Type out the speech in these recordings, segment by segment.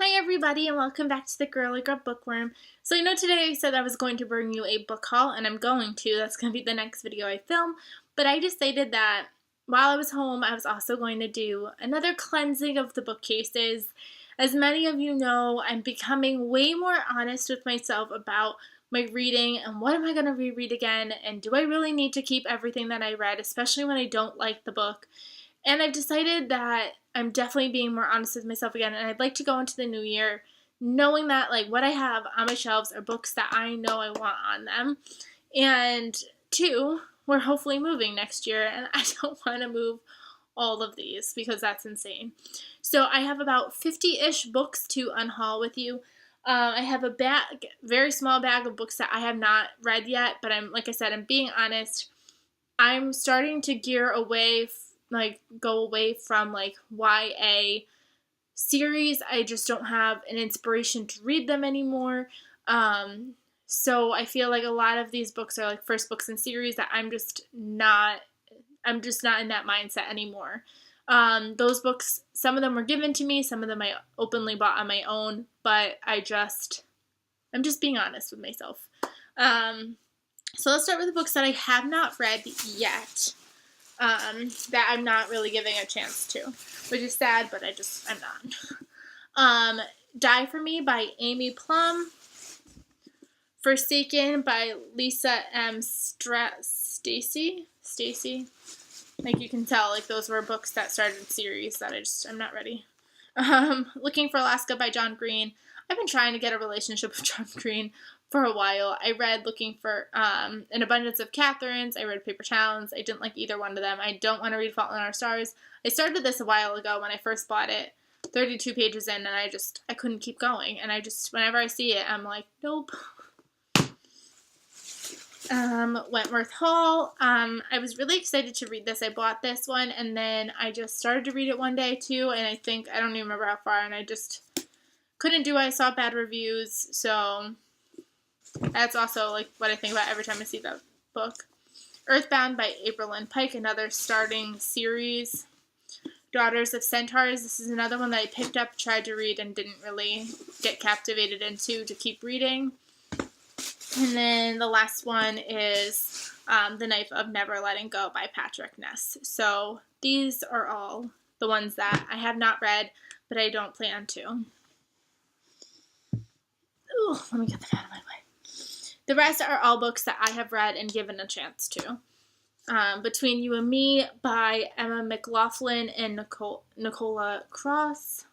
Hi everybody and welcome back to the Girly Girl Bookworm. So I know today I said I was going to bring you a book haul, and I'm going to. That's going to be the next video I film. But I decided that while I was home, I was also going to do another cleansing of the bookcases. As many of you know, I'm becoming way more honest with myself about my reading and what am I going to reread again, and do I really need to keep everything that I read, especially when I don't like the book. And I've decided that I'm definitely being more honest with myself again, and I'd like to go into the new year knowing that what I have on my shelves are books that I know I want on them. And two, we're hopefully moving next year, and I don't want to move all of these because that's insane. So I have about 50-ish books to unhaul with you. I have a very small bag of books that I have not read yet, but like I said, I'm being honest. I'm starting to gear away go away from YA series. I just don't have an inspiration to read them anymore. So I feel like a lot of these books are first books in series that I'm just not in that mindset anymore. Those books, some of them were given to me, some of them I openly bought on my own, but I'm just being honest with myself. So let's start with the books that I have not read yet. That I'm not really giving a chance to, which is sad, but I'm not. Die For Me by Amy Plum. Forsaken by Lisa M. Stacy. You can tell, those were books that started series that I'm not ready. Looking for Alaska by John Green. I've been trying to get a relationship with John Green for a while. I read Looking for An Abundance of Catherines. I read Paper Towns. I didn't like either one of them. I don't want to read Fault in Our Stars. I started this a while ago when I first bought it, 32 pages in, and I couldn't keep going. And whenever I see it, I'm like, nope. Wentworth Hall. I was really excited to read this. I bought this one, and then I just started to read it one day too, and I don't even remember how far, and I just couldn't do it. I saw bad reviews, so that's also what I think about every time I see that book. Earthbound by April Lynn Pike, another starting series. Daughters of Centaurs. This is another one that I picked up, tried to read, and didn't really get captivated into to keep reading. And then the last one is The Knife of Never Letting Go by Patrick Ness. So these are all the ones that I have not read, but I don't plan to. Ooh, let me get them out of my way. The rest are all books that I have read and given a chance to. Between You and Me by Emma McLaughlin and Nicola Cross.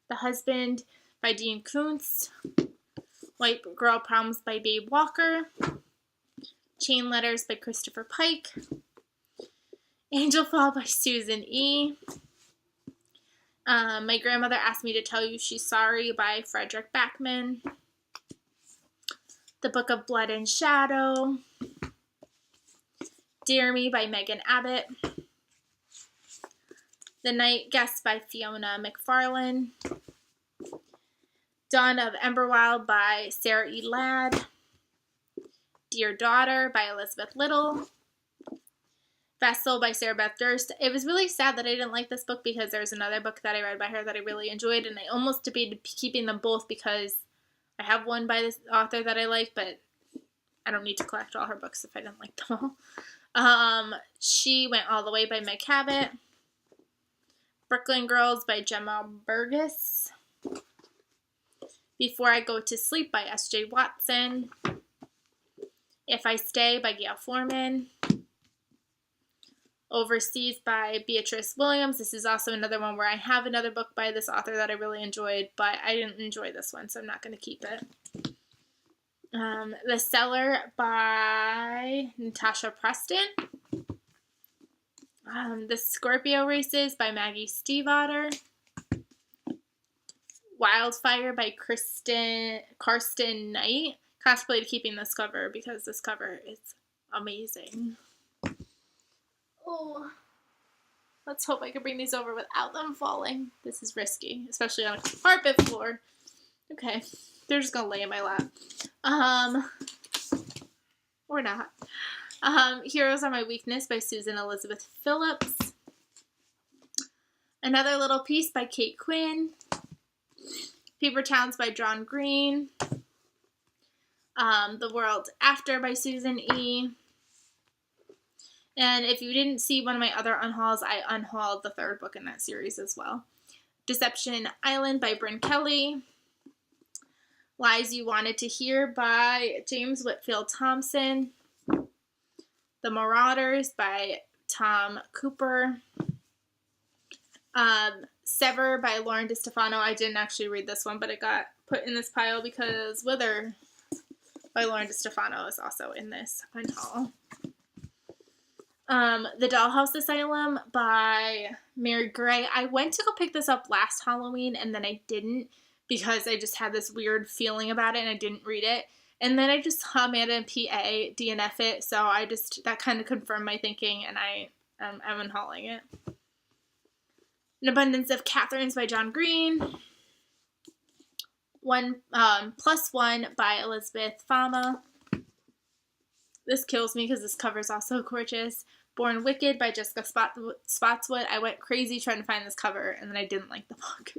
The Husband by Dean Koontz. White Girl Problems by Babe Walker. Chain Letters by Christopher Pike. Angel Fall by Susan E. My Grandmother Asked Me to Tell You She's Sorry by Frederick Backman. The Book of Blood and Shadow. Dear Me by Megan Abbott. The Night Guest by Fiona McFarlane. Dawn of Emberwild by Sarah E. Ladd. Dear Daughter by Elizabeth Little. Vessel by Sarah Beth Durst. It was really sad that I didn't like this book because there's another book that I read by her that I really enjoyed, and I almost debated keeping them both because I have one by this author that I like, but I don't need to collect all her books if I didn't like them all. She Went All the Way by Meg Cabot. Brooklyn Girls by Gemma Burgess. Before I Go to Sleep by S.J. Watson. If I Stay by Gail Foreman. Overseas by Beatrice Williams. This is also another one where I have another book by this author that I really enjoyed, but I didn't enjoy this one, so I'm not going to keep it. The Cellar by Natasha Preston. The Scorpio Races by Maggie Stiefvater. Wildfire by Karsten Knight. Contemplated keeping this cover because this cover is amazing. Oh, let's hope I can bring these over without them falling. This is risky, especially on a carpet floor. Okay, they're just gonna lay in my lap. Or not. Heroes Are My Weakness by Susan Elizabeth Phillips. Another Little Piece by Kate Quinn. Paper Towns by John Green. The World After by Susan E. And if you didn't see one of my other unhauls, I unhauled the third book in that series as well. Deception Island by Brynne Kelly. Lies You Wanted to Hear by James Whitfield Thompson. The Marauders by Tom Cooper. Sever by Lauren DeStefano. I didn't actually read this one, but it got put in this pile because Wither by Lauren DeStefano is also in this unhaul. The Dollhouse Asylum by Mary Gray. I went to go pick this up last Halloween, and then I didn't because I just had this weird feeling about it, and I didn't read it. And then I just saw Amanda and PA DNF it, so that kind of confirmed my thinking, and I'm unhauling it. An Abundance of Catherines by John Green. Plus One by Elizabeth Fama. This kills me because this cover is also gorgeous. Born Wicked by Jessica Spotswood. I went crazy trying to find this cover, and then I didn't like the book.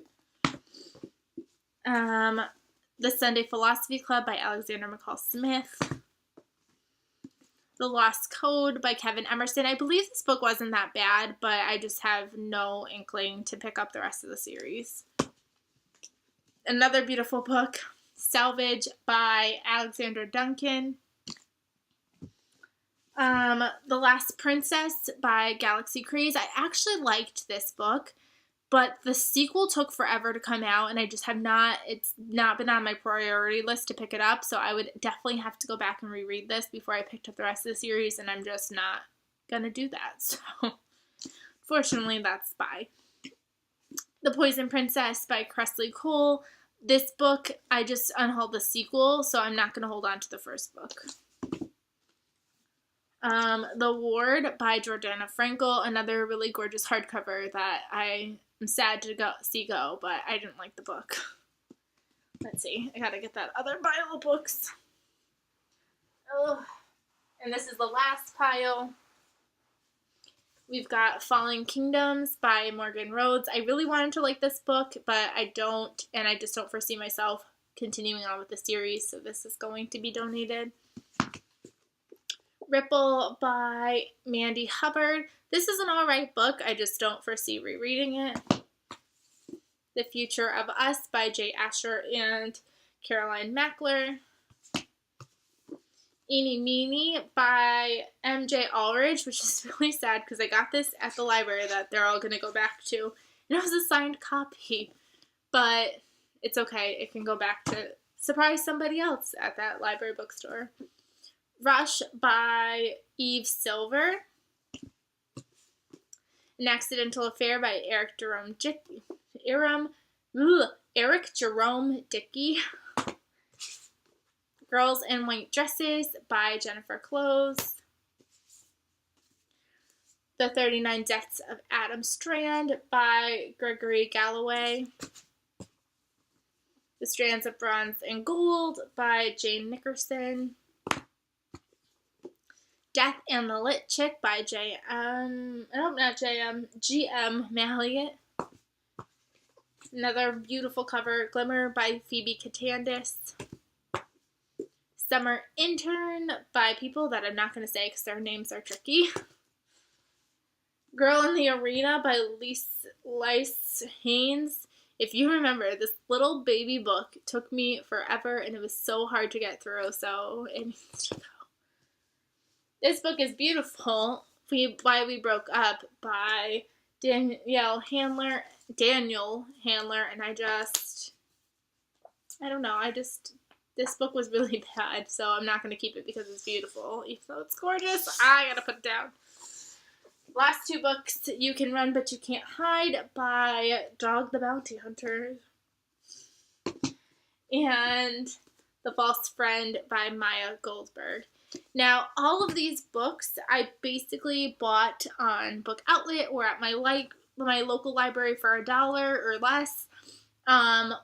The Sunday Philosophy Club by Alexander McCall Smith. The Lost Code by Kevin Emerson. I believe this book wasn't that bad, but I just have no inkling to pick up the rest of the series. Another beautiful book, Salvage by Alexander Duncan. The Last Princess by Galaxy Craze. I actually liked this book, but the sequel took forever to come out, and I just it's not been on my priority list to pick it up, so I would definitely have to go back and reread this before I picked up the rest of the series, and I'm just not gonna do that, so fortunately that's by. The Poison Princess by Cressley Cole. This book, I just unhauled the sequel, so I'm not gonna hold on to the first book. The Ward by Jordana Frankel, another really gorgeous hardcover that I am sad to see go, but I didn't like the book. Let's see, I gotta get that other pile of books. Oh, and this is the last pile. We've got Falling Kingdoms by Morgan Rhodes. I really wanted to like this book, but I don't, and I just don't foresee myself continuing on with the series, so this is going to be donated. Ripple by Mandy Hubbard. This is an alright book. I just don't foresee rereading it. The Future of Us by Jay Asher and Caroline Mackler. Eeny Meeny by MJ Ulrich, which is really sad because I got this at the library that they're all going to go back to. And it was a signed copy. But it's okay. It can go back to surprise somebody else at that library bookstore. Rush by Eve Silver. An Accidental Affair by Eric Jerome Dickey. Girls in White Dresses by Jennifer Close. The 39 Deaths of Adam Strand by Gregory Galloway. The Strands of Bronze and Gold by Jane Nickerson. Death and the Lit Chick by GM Malliot. Another beautiful cover, Glimmer by Phoebe Catandis. Summer Intern by people that I'm not going to say because their names are tricky. Girl in the Arena by Lyse Haynes. If you remember, this little baby book took me forever and it was so hard to get through, so it needs to go. This book is beautiful. Why We Broke Up by Daniel Handler, and I don't know, this book was really bad, so I'm not going to keep it because it's beautiful. Even though it's gorgeous, I gotta put it down. Last two books, You Can Run But You Can't Hide by Dog the Bounty Hunter. And The False Friend by Maya Goldberg. Now, all of these books I basically bought on Book Outlet or at my local library for $1 or less,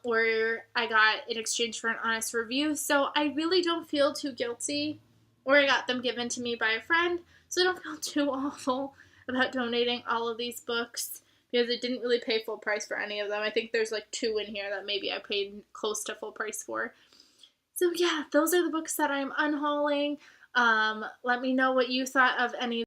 or I got in exchange for an honest review. So I really don't feel too guilty, or I got them given to me by a friend, so I don't feel too awful about donating all of these books because I didn't really pay full price for any of them. I think there's like 2 in here that maybe I paid close to full price for. So yeah, those are the books that I'm unhauling. Let me know what you thought of any